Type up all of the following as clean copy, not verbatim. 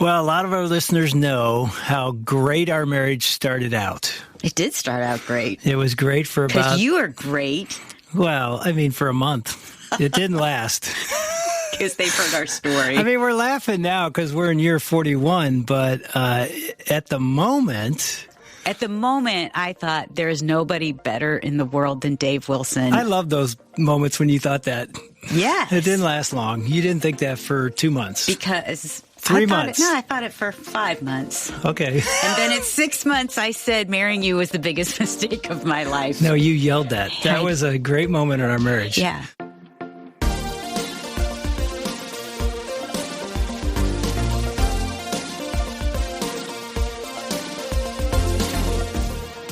Well, a lot of our listeners know how great our marriage started out. It did start out great. It was great for about... Because you are great. Well, for a month. It didn't last. Because they've heard our story. We're laughing now because we're in year 41, but at the moment... At the moment, I thought there is nobody better in the world than Dave Wilson. I love those moments when you thought that. Yes. It didn't last long. You didn't think that for 2 months. Because... 3 months. I thought it for 5 months. Okay. And then at 6 months, I said marrying you was the biggest mistake of my life. No, you yelled that. That was a great moment in our marriage. Yeah.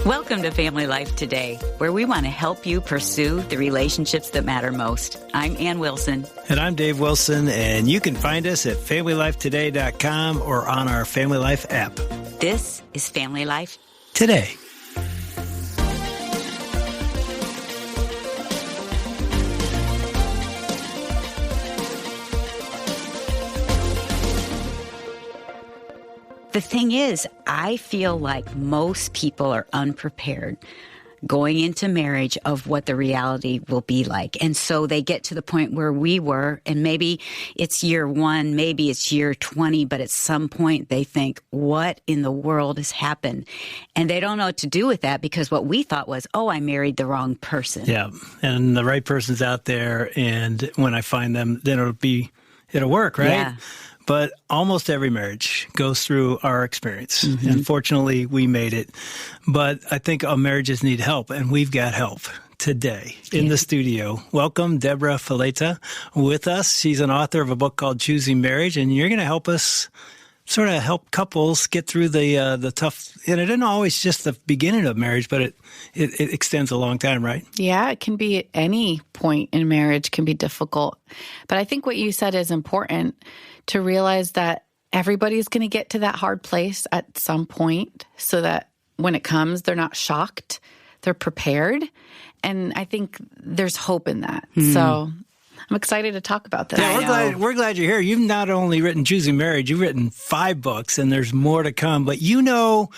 Welcome to Family Life Today, where we want to help you pursue the relationships that matter most. I'm Ann Wilson. And I'm Dave Wilson, and you can find us at FamilyLifeToday.com or on our Family Life app. This is Family Life Today. The thing is, I feel like most people are unprepared going into marriage of what the reality will be like. And so they get to the point where we were, and maybe it's year 1, maybe it's year 20, but at some point they think, what in the world has happened? And they don't know what to do with that because what we thought was, oh, I married the wrong person. Yeah, and the right person's out there, and when I find them, then it'll work, right? Yeah. But almost every marriage goes through our experience. Mm-hmm. Unfortunately, we made it. But I think our marriages need help, and we've got help today in the studio. Welcome, Debra Fileta, with us. She's an author of a book called Choosing Marriage, and you're going to help us sort of help couples get through the tough, and it isn't always just the beginning of marriage, but it extends a long time, right? Yeah, it can be at any point in marriage can be difficult. But I think what you said is important, to realize that everybody's going to get to that hard place at some point so that when it comes, they're not shocked, they're prepared. And I think there's hope in that. Mm. So I'm excited to talk about that. Yeah, we're glad you're here. You've not only written Choosing Marriage, you've written 5 books, and there's more to come. But you know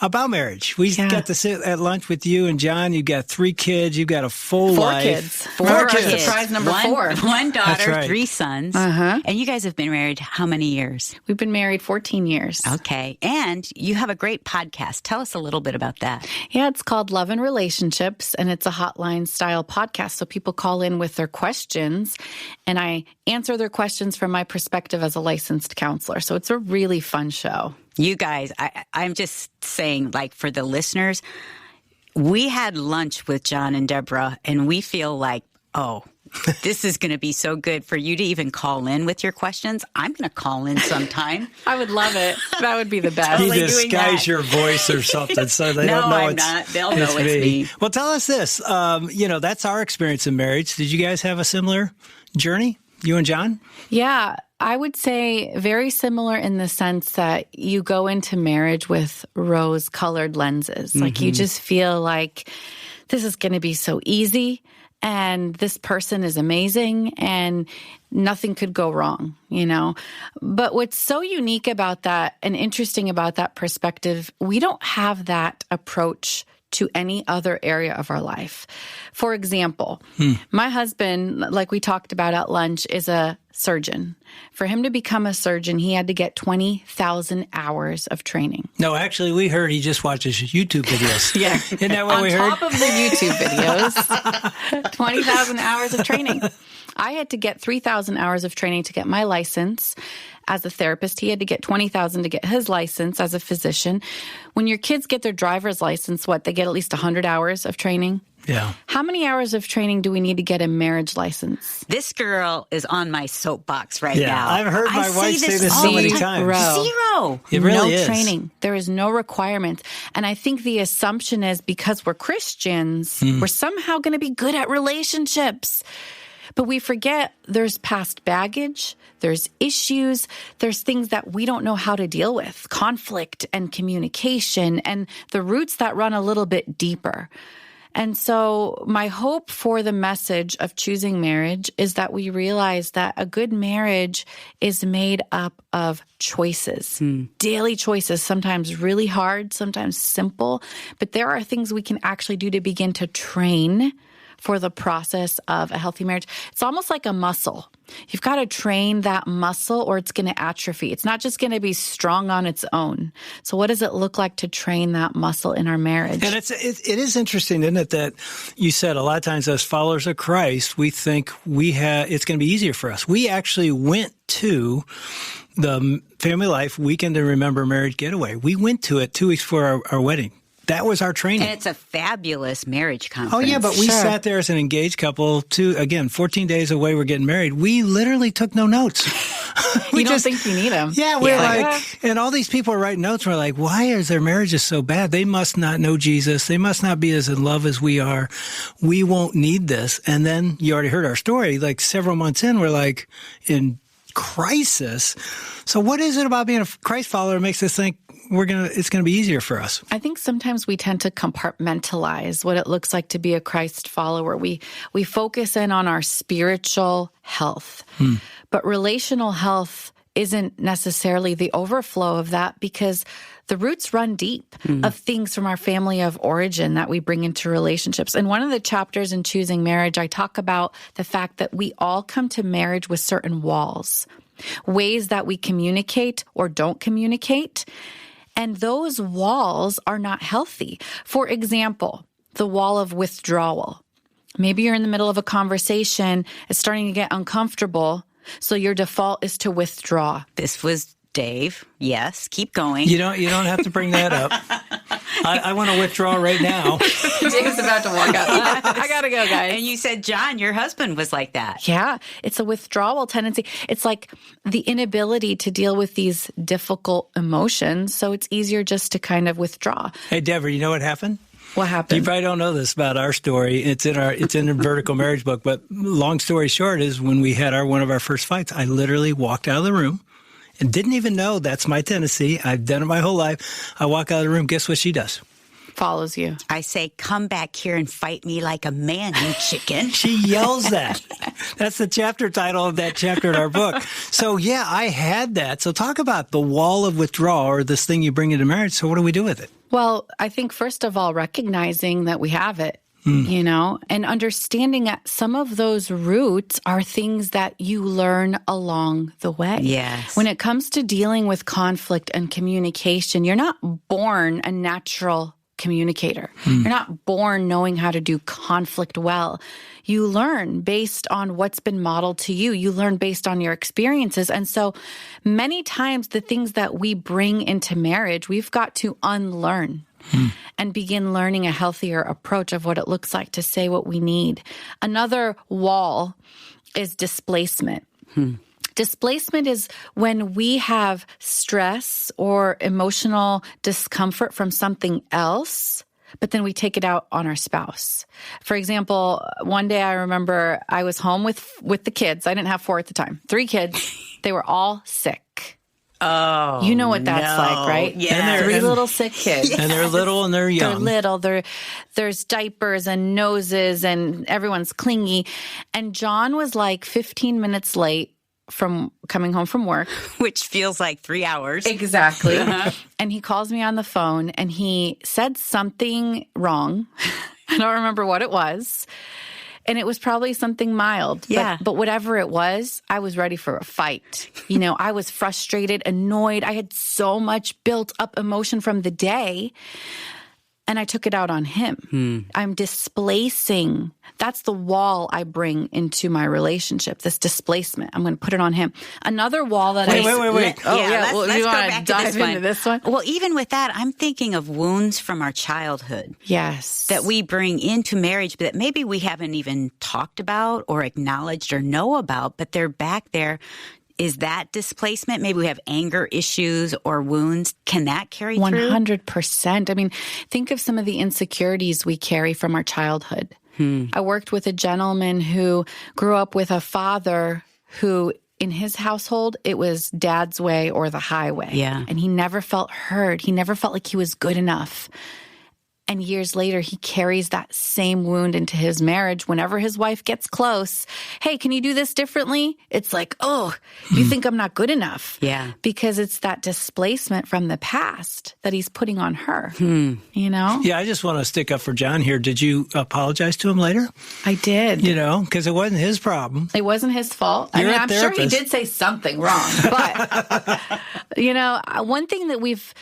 about marriage. We got to sit at lunch with you and John. You've got 3 kids. You've got a full life. 4 kids. Surprise number 4. One daughter, right. 3 sons. Uh-huh. And you guys have been married how many years? We've been married 14 years. Okay. And you have a great podcast. Tell us a little bit about that. Yeah, it's called Love and Relationships, and it's a hotline-style podcast. So people call in with their questions, and I answer their questions from my perspective as a licensed counselor. So it's a really fun show. You guys, I'm just saying, like, for the listeners, we had lunch with John and Debra, and we feel like, oh, this is going to be so good for you to even call in with your questions. I'm going to call in sometime. I would love it. That would be the best. Totally you disguise your voice or something so they don't know I'm not. They'll know it's me. Well, tell us this. That's our experience in marriage. Did you guys have a similar journey, you and John? Yeah. I would say very similar in the sense that you go into marriage with rose-colored lenses. Mm-hmm. Like you just feel like this is going to be so easy and this person is amazing and nothing could go wrong, you know? But what's so unique about that and interesting about that perspective, we don't have that approach to any other area of our life. For example, my husband, like we talked about at lunch, is a surgeon. For him to become a surgeon, he had to get 20,000 hours of training. No, actually, we heard he just watches YouTube videos. Yeah. Isn't that what we heard? On top of the YouTube videos, 20,000 hours of training. I had to get 3,000 hours of training to get my license as a therapist. He had to get 20,000 to get his license as a physician. When your kids get their driver's license, they get at least 100 hours of training? Yeah. How many hours of training do we need to get a marriage license? This girl is on my soapbox right now. I've heard my wife say this so many times. Zero. It really is. No training. There is no requirement. And I think the assumption is because we're Christians, we're somehow going to be good at relationships. But we forget there's past baggage, there's issues, there's things that we don't know how to deal with, conflict and communication, and the roots that run a little bit deeper. And so my hope for the message of choosing marriage is that we realize that a good marriage is made up of choices, daily choices, sometimes really hard, sometimes simple, but there are things we can actually do to begin to train for the process of a healthy marriage. It's almost like a muscle. You've got to train that muscle or it's going to atrophy. It's not just going to be strong on its own. So what does it look like to train that muscle in our marriage? And it is interesting, isn't it, that you said a lot of times as followers of Christ, we think it's going to be easier for us. We actually went to the Family Life Weekend to Remember Marriage Getaway. We went to it 2 weeks before our wedding. That was our training. And it's a fabulous marriage conference. Oh, yeah, but we sat there as an engaged couple, 14 days away, we're getting married. We literally took no notes. You don't think you need them. Yeah, we're like, and all these people are writing notes. We're like, why is their marriages so bad? They must not know Jesus. They must not be as in love as we are. We won't need this. And then you already heard our story. Like several months in, we're like in crisis. So what is it about being a Christ follower that makes us think it's going to be easier for us? I think sometimes we tend to compartmentalize what it looks like to be a Christ follower. We focus in on our spiritual health, but relational health isn't necessarily the overflow of that because the roots run deep of things from our family of origin that we bring into relationships. And one of the chapters in Choosing Marriage, I talk about the fact that we all come to marriage with certain walls, ways that we communicate or don't communicate. And those walls are not healthy. For example, the wall of withdrawal. Maybe you're in the middle of a conversation, it's starting to get uncomfortable, so your default is to withdraw. This was Dave. Yes, keep going. You don't have to bring that up. I want to withdraw right now. Dave's about to walk out. I gotta go, guys. And you said, John, your husband was like that. Yeah, it's a withdrawal tendency. It's like the inability to deal with these difficult emotions, so it's easier just to kind of withdraw. Hey, Debra, you know what happened? What happened? You probably don't know this about our story. It's in the Vertical Marriage book. But long story short is when we had one of our first fights, I literally walked out of the room and didn't even know that's my tendency. I've done it my whole life. I walk out of the room. Guess what she does? Follows you. I say, come back here and fight me like a man, you chicken. She yells that. That's the chapter title of that chapter in our book. So, yeah, I had that. So talk about the wall of withdrawal or this thing you bring into marriage. So what do we do with it? Well, I think, first of all, recognizing that we have it, and understanding that some of those roots are things that you learn along the way. Yes. When it comes to dealing with conflict and communication, you're not born a natural communicator. You're not born knowing how to do conflict well. You learn based on what's been modeled to you. You learn based on your experiences. And so many times the things that we bring into marriage, we've got to unlearn and begin learning a healthier approach of what it looks like to say what we need. Another wall is displacement. Displacement is when we have stress or emotional discomfort from something else, but then we take it out on our spouse. For example, one day I remember I was home with the kids. I didn't have 4 at the time. 3 kids. They were all sick. Oh, you know what that's like, right? Yeah. 3 little sick kids. And they're little and they're young. They're little. There's diapers and noses and everyone's clingy. And John was like 15 minutes late from coming home from work. Which feels like 3 hours. Exactly. And he calls me on the phone and he said something wrong. I don't remember what it was. And it was probably something mild. Yeah. But whatever it was, I was ready for a fight. I was frustrated, annoyed. I had so much built up emotion from the day. And I took it out on him. I'm displacing. That's the wall I bring into my relationship, this displacement. I'm going to put it on him. Another wall that Wait. Let's well, go you back to dive to this one. into this one? Well, even with that, I'm thinking of wounds from our childhood. Yes. That we bring into marriage that maybe we haven't even talked about or acknowledged or know about, but they're back there. Is that displacement? Maybe we have anger issues or wounds. Can that carry through? 100%. I mean, think of some of the insecurities we carry from our childhood. I worked with a gentleman who grew up with a father who, in his household, it was dad's way or the highway. Yeah. And he never felt heard. He never felt like he was good enough. And years later, he carries that same wound into his marriage. Whenever his wife gets close, hey, can you do this differently? It's like, oh, you think I'm not good enough. Yeah. Because it's that displacement from the past that he's putting on her, you know? Yeah, I just want to stick up for John here. Did you apologize to him later? I did. You know, because it wasn't his problem. It wasn't his fault. You're a I'm sure he therapist. did say something wrong. But, you know, one thing that we've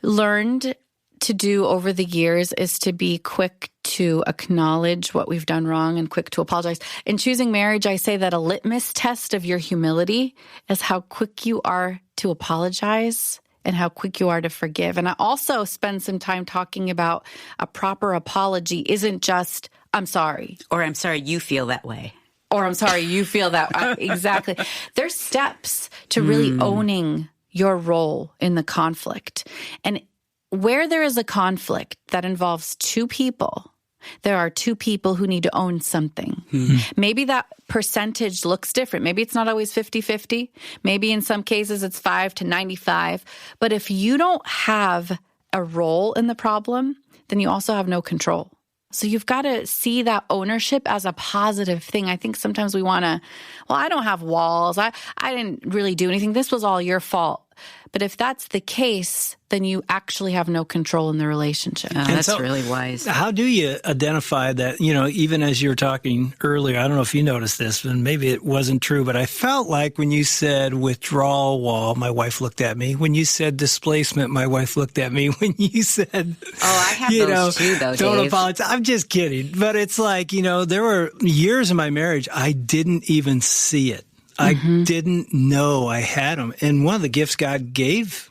learned to do over the years is to be quick to acknowledge what we've done wrong and quick to apologize. In choosing marriage, I say that a litmus test of your humility is how quick you are to apologize and how quick you are to forgive. And I also spend some time talking about a proper apology isn't just, I'm sorry. Or I'm sorry you feel that way. Or I'm sorry you feel that way. Exactly. There's steps to really owning your role in the conflict. And where there is a conflict that involves two people, there are two people who need to own something. Maybe that percentage looks different. Maybe it's not always 50-50. Maybe in some cases it's 5 to 95. But if you don't have a role in the problem, then you also have no control. So you've got to see that ownership as a positive thing. I think sometimes we want to, well, I don't have walls. I didn't really do anything. This was all your fault. But if that's the case, then you actually have no control in the relationship. Oh, that's really wise. How do you identify that, you know, even as you were talking earlier, I don't know if you noticed this, and maybe it wasn't true, but I felt like when you said withdrawal wall, my wife looked at me. When you said displacement, my wife looked at me. When you said, I have those too, though, don't Dave. apologize. I'm just kidding. But it's like, you know, there were years in my marriage, I didn't even see it. I didn't know I had them. And one of the gifts God gave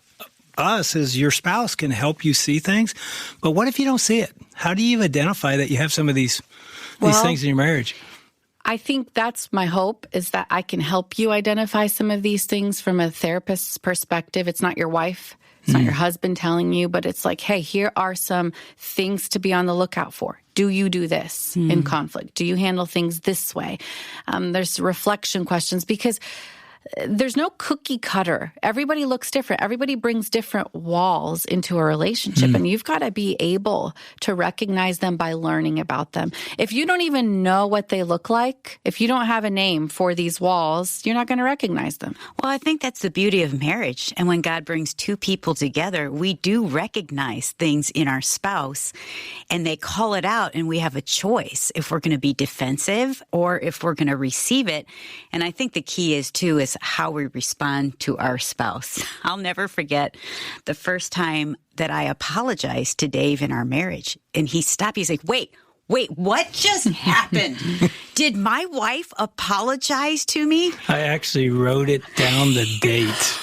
us is your spouse can help you see things. But what if you don't see it? How do you identify that you have some of these things in your marriage? I think that's my hope, is that I can help you identify some of these things from a therapist's perspective. It's not your wife. It's not your husband telling you, but it's like, hey, here are some things to be on the lookout for. Do you do this in conflict? Do you handle things this way? There's reflection questions because there's no cookie cutter. Everybody looks different. Everybody brings different walls into a relationship, and you've got to be able to recognize them by learning about them. If you don't even know what they look like, if you don't have a name for these walls, you're not going to recognize them. Well, I think that's the beauty of marriage. And when God brings two people together, we do recognize things in our spouse, and they call it out, and we have a choice if we're going to be defensive or if we're going to receive it. And I think the key is how we respond to our spouse. I'll never forget the first time that I apologized to Dave in our marriage. And he stopped. He's like, wait, what just happened? Did my wife apologize to me? I actually wrote it down the date.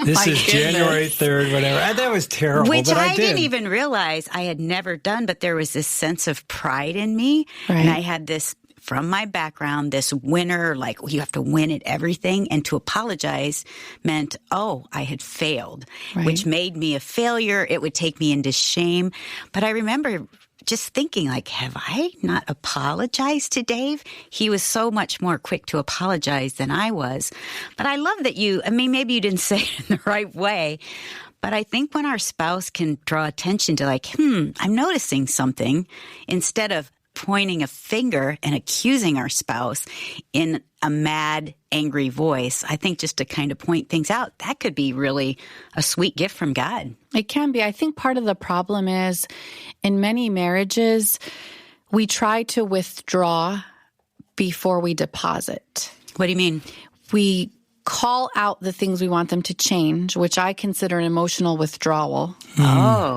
This is January 3rd, whatever. That was terrible, Which but I did. didn't even realize I had never done, but there was this sense of pride in me. Right. And I had this, from my background, this winner, like you have to win at everything. And to apologize meant, I had failed, which made me a failure. It would take me into shame. But I remember just thinking, like, have I not apologized to Dave? He was so much more quick to apologize than I was. But I love that maybe you didn't say it in the right way. But I think when our spouse can draw attention to like, I'm noticing something, instead of pointing a finger and accusing our spouse in a mad, angry voice, I think just to kind of point things out, that could be really a sweet gift from God. It can be. I think part of the problem is in many marriages, we try to withdraw before we deposit. What do you mean? We call out the things we want them to change, which I consider an emotional withdrawal.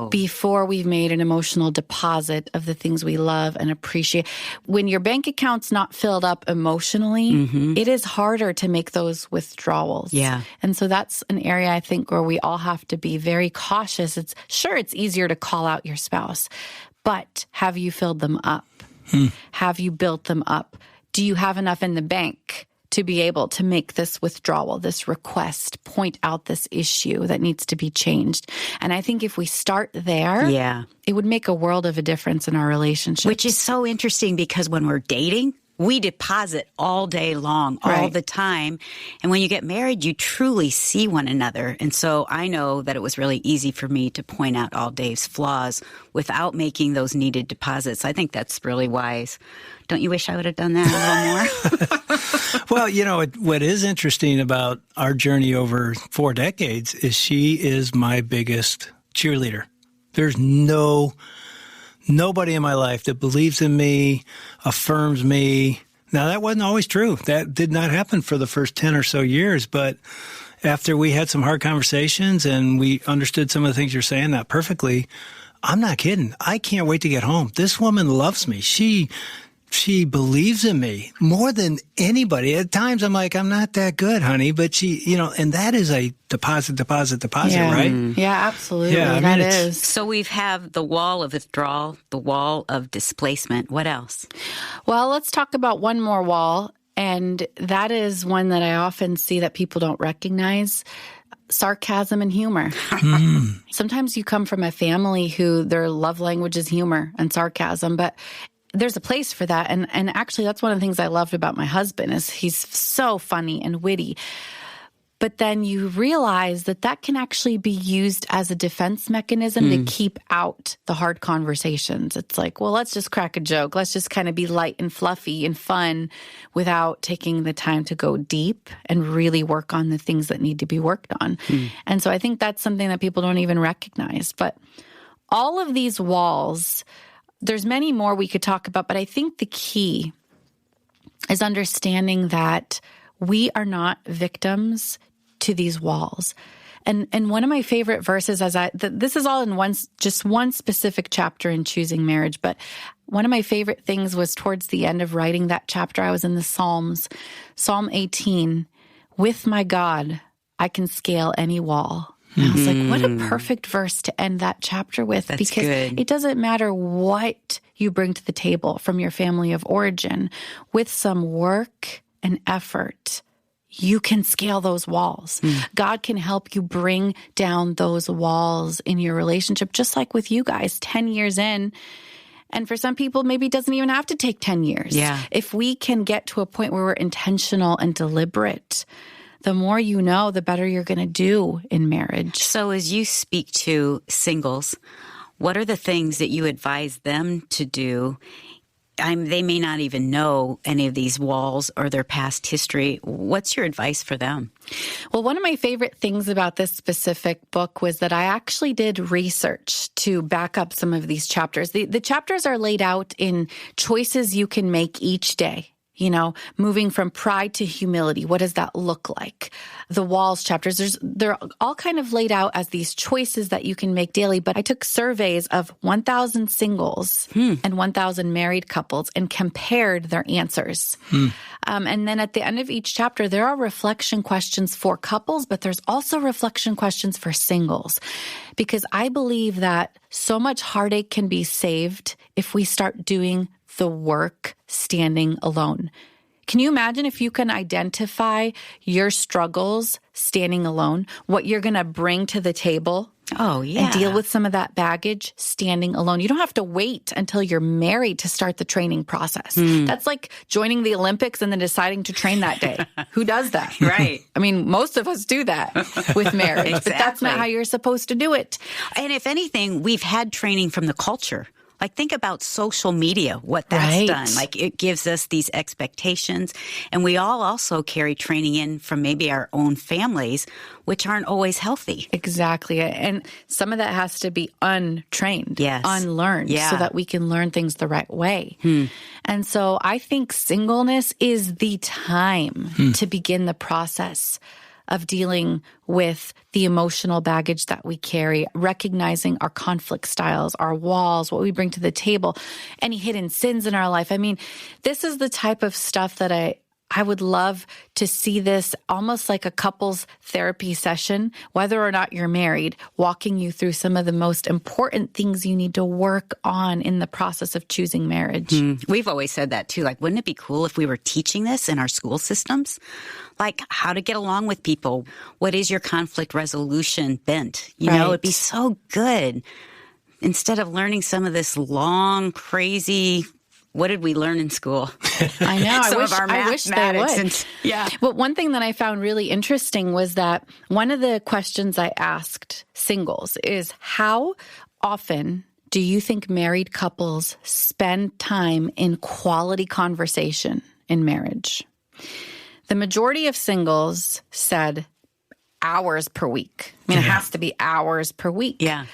Before we've made an emotional deposit of the things we love and appreciate. When your bank account's not filled up emotionally, it is harder to make those withdrawals. Yeah. And so that's an area I think where we all have to be very cautious. It's easier to call out your spouse, but have you filled them up? Have you built them up? Do you have enough in the bank to be able to make this withdrawal, this request, point out this issue that needs to be changed? And I think if we start there, it would make a world of a difference in our relationship. Which is so interesting because when we're dating, we deposit all day long, all the time. And when you get married, you truly see one another. And so I know that it was really easy for me to point out all Dave's flaws without making those needed deposits. I think that's really wise. Don't you wish I would have done that a little more? Well, you know, what is interesting about our journey over 4 decades is she is my biggest cheerleader. There's nobody in my life that believes in me, affirms me. Now, that wasn't always true. That did not happen for the first 10 or so years. But after we had some hard conversations and we understood some of the things you're saying, not perfectly, I'm not kidding. I can't wait to get home. This woman loves me. She believes in me more than anybody. At times I'm like, I'm not that good, honey. But she, you know, and that is a deposit, right? Yeah, absolutely. Yeah, that is. So we have the wall of withdrawal, the wall of displacement. What else? Well, let's talk about one more wall. And that is one that I often see that people don't recognize. Sarcasm and humor. Sometimes you come from a family who their love language is humor and sarcasm, but there's a place for that. And actually, that's one of the things I loved about my husband is he's so funny and witty. But then you realize that that can actually be used as a defense mechanism to keep out the hard conversations. It's like, well, let's just crack a joke. Let's just kind of be light and fluffy and fun without taking the time to go deep and really work on the things that need to be worked on. And so I think that's something that people don't even recognize. But all of these walls, there's many more we could talk about, but I think the key is understanding that we are not victims to these walls. And one of my favorite verses, this is all in just one specific chapter in Choosing Marriage, but one of my favorite things was towards the end of writing that chapter, I was in the Psalms, Psalm 18, with my God, I can scale any wall. And I was like, what a perfect verse to end that chapter with. That's because good. It doesn't matter what you bring to the table from your family of origin. With some work and effort, you can scale those walls. God can help you bring down those walls in your relationship, just like with you guys 10 years in. And for some people, maybe it doesn't even have to take 10 years. Yeah. If we can get to a point where we're intentional and deliberate, the more you know, the better you're going to do in marriage. So as you speak to singles, what are the things that you advise them to do? They may not even know any of these walls or their past history. What's your advice for them? Well, one of my favorite things about this specific book was that I actually did research to back up some of these chapters. The chapters are laid out in choices you can make each day. You know, moving from pride to humility. What does that look like? The walls chapters, they're all kind of laid out as these choices that you can make daily. But I took surveys of 1,000 singles and 1,000 married couples and compared their answers. And then at the end of each chapter, there are reflection questions for couples, but there's also reflection questions for singles. Because I believe that so much heartache can be saved if we start doing the work standing alone. Can you imagine if you can identify your struggles standing alone, what you're going to bring to the table? Oh, yeah. And deal with some of that baggage standing alone. You don't have to wait until you're married to start the training process. That's like joining the Olympics and then deciding to train that day. Who does that? Right. I mean, most of us do that with marriage, Exactly. but that's not how you're supposed to do it. And if anything, we've had training from the culture. Like, think about social media, what that's done. Like, it gives us these expectations. And we all also carry training in from maybe our own families, which aren't always healthy. Exactly. And some of that has to be untrained, unlearned, so that we can learn things the right way. And so I think singleness is the time to begin the process of dealing with the emotional baggage that we carry, recognizing our conflict styles, our walls, what we bring to the table, any hidden sins in our life. I mean, this is the type of stuff that I would love to see this almost like a couples therapy session, whether or not you're married, walking you through some of the most important things you need to work on in the process of choosing marriage. We've always said that too. Like, wouldn't it be cool if we were teaching this in our school systems? Like, how to get along with people. What is your conflict resolution bent? You know, it'd be so good instead of learning some of this long, crazy what did we learn in school? I know. I wish they would. Yeah. But one thing that I found really interesting was that one of the questions I asked singles is, how often do you think married couples spend time in quality conversation in marriage? The majority of singles said hours per week. I mean, it has to be hours per week. Yeah.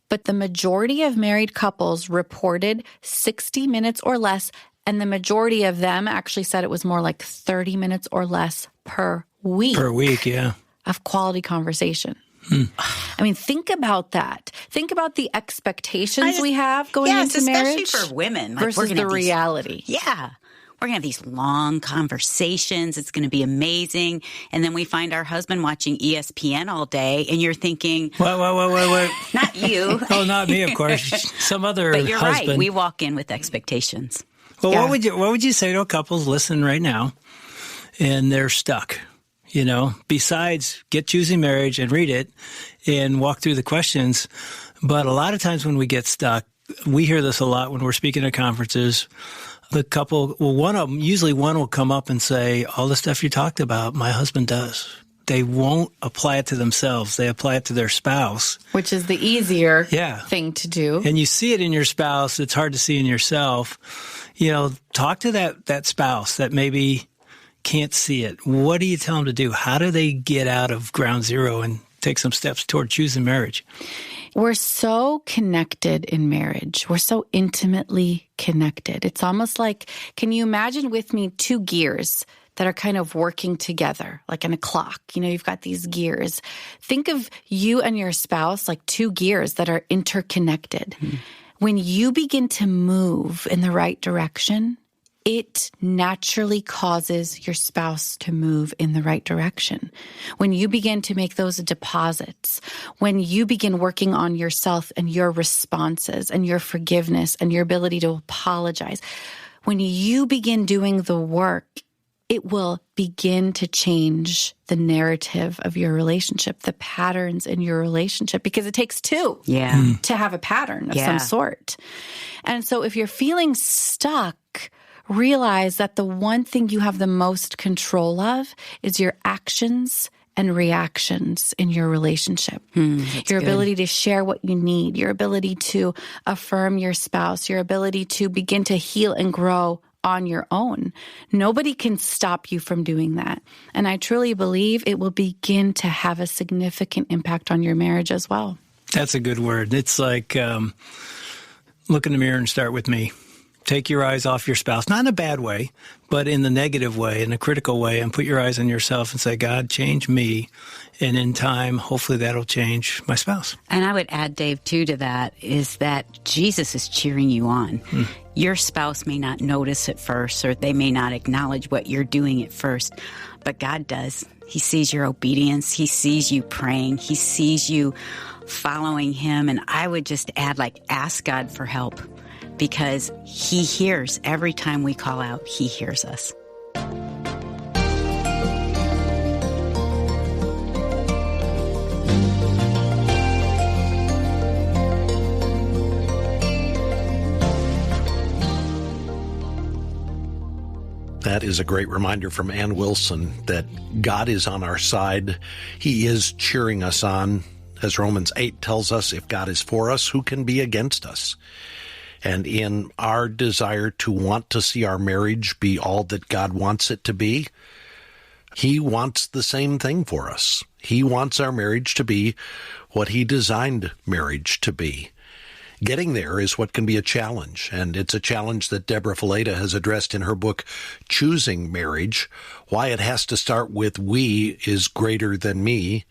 But the majority of married couples reported 60 minutes or less, and the majority of them actually said it was more like 30 minutes or less per week. Per week, yeah. Of quality conversation. I mean, think about that. Think about the expectations we have going into marriage. Especially for women. Versus the reality. Yeah. We're going to have these long conversations. It's going to be amazing. And then we find our husband watching ESPN all day, and you're thinking, Wait. Not you. Oh, not me, of course. Some other But you're husband. right. We walk in with expectations. Well, what would you say to couples listening right now, and they're stuck? You know, besides get Choosing Marriage and read it and walk through the questions. But a lot of times when we get stuck, we hear this a lot when we're speaking at conferences. The couple, usually one will come up and say, all the stuff you talked about, my husband does. They won't apply it to themselves. They apply it to their spouse. Which is the easier thing to do. And you see it in your spouse. It's hard to see in yourself. You know, talk to that spouse that maybe can't see it. What do you tell them to do? How do they get out of ground zero and take some steps toward choosing marriage? We're so connected in marriage. We're so intimately connected. It's almost like, can you imagine with me 2 gears that are kind of working together, like in a clock? You know, you've got these gears. Think of you and your spouse like 2 gears that are interconnected. Mm-hmm. When you begin to move in the right direction, it naturally causes your spouse to move in the right direction. When you begin to make those deposits, when you begin working on yourself and your responses and your forgiveness and your ability to apologize, when you begin doing the work, it will begin to change the narrative of your relationship, the patterns in your relationship, because it takes 2 to have a pattern of some sort. And so if you're feeling stuck, realize that the one thing you have the most control of is your actions and reactions in your relationship. Your ability to share what you need, your ability to affirm your spouse, your ability to begin to heal and grow on your own. Nobody can stop you from doing that. And I truly believe it will begin to have a significant impact on your marriage as well. That's a good word. It's like look in the mirror and start with me. Take your eyes off your spouse, not in a bad way, but in the negative way, in a critical way, and put your eyes on yourself and say, God, change me. And in time, hopefully that'll change my spouse. And I would add, Dave, too, to that is that Jesus is cheering you on. Your spouse may not notice at first, or they may not acknowledge what you're doing at first, but God does. He sees your obedience. He sees you praying. He sees you following him. And I would just add, ask God for help. Because he hears every time we call out, he hears us. That is a great reminder from Ann Wilson that God is on our side. He is cheering us on. As Romans 8 tells us, if God is for us, who can be against us? And in our desire to want to see our marriage be all that God wants it to be, he wants the same thing for us. He wants our marriage to be what he designed marriage to be. Getting there is what can be a challenge, and it's a challenge that Debra Fileta has addressed in her book, Choosing Marriage. Why it has to start with we is greater than me.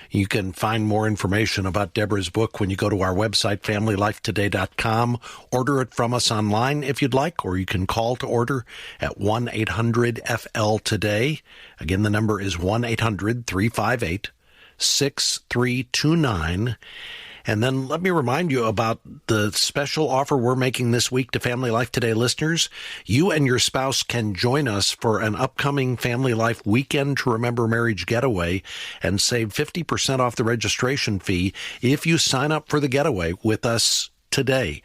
You can find more information about Debra's book when you go to our website, familylifetoday.com. Order it from us online if you'd like, or you can call to order at 1-800-FL-TODAY. Again, the number is 1-800-358-6329. And then let me remind you about the special offer we're making this week to Family Life Today listeners. You and your spouse can join us for an upcoming Family Life Weekend to Remember Marriage getaway and save 50% off the registration fee if you sign up for the getaway with us today.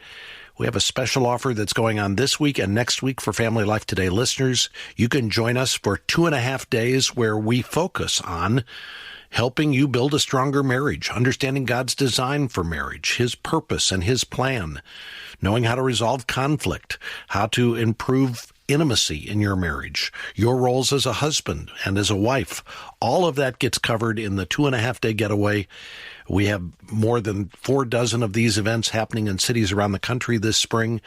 We have a special offer that's going on this week and next week for Family Life Today listeners. You can join us for 2.5 days where we focus on helping you build a stronger marriage, understanding God's design for marriage, His purpose and His plan, knowing how to resolve conflict, how to improve intimacy in your marriage, your roles as a husband and as a wife. All of that gets covered in the 2.5-day getaway. We have more than 4 dozen of these events happening in cities around the country this spring,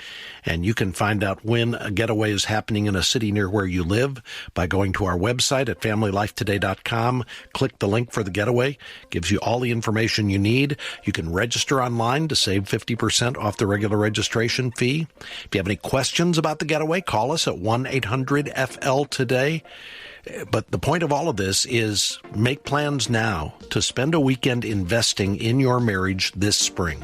and you can find out when a getaway is happening in a city near where you live by going to our website at familylifetoday.com. Click the link for the getaway. Gives you all the information you need. You can register online to save 50% off the regular registration fee. If you have any questions about the getaway, call us at 1-800-FL-TODAY. But the point of all of this is make plans now to spend a weekend investing in your marriage this spring.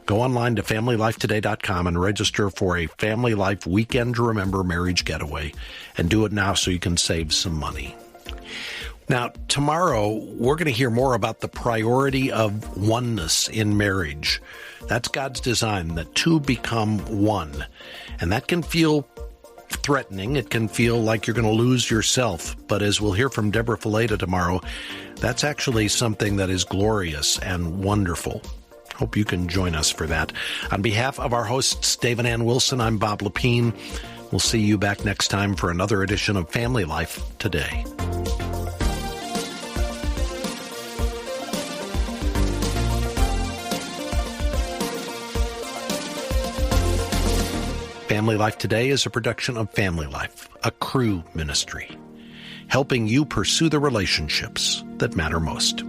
Go online to familylifetoday.com and register for a Family Life Weekend to Remember Marriage Getaway. And do it now so you can save some money. Now, tomorrow, we're going to hear more about the priority of oneness in marriage. That's God's design, that two become one. And that can feel threatening. It can feel like you're going to lose yourself. But as we'll hear from Debra Fileta tomorrow, that's actually something that is glorious and wonderful. Hope you can join us for that. On behalf of our hosts, Dave and Ann Wilson, I'm Bob Lepine. We'll see you back next time for another edition of Family Life Today. Family Life Today is a production of Family Life, a Cru ministry, helping you pursue the relationships that matter most.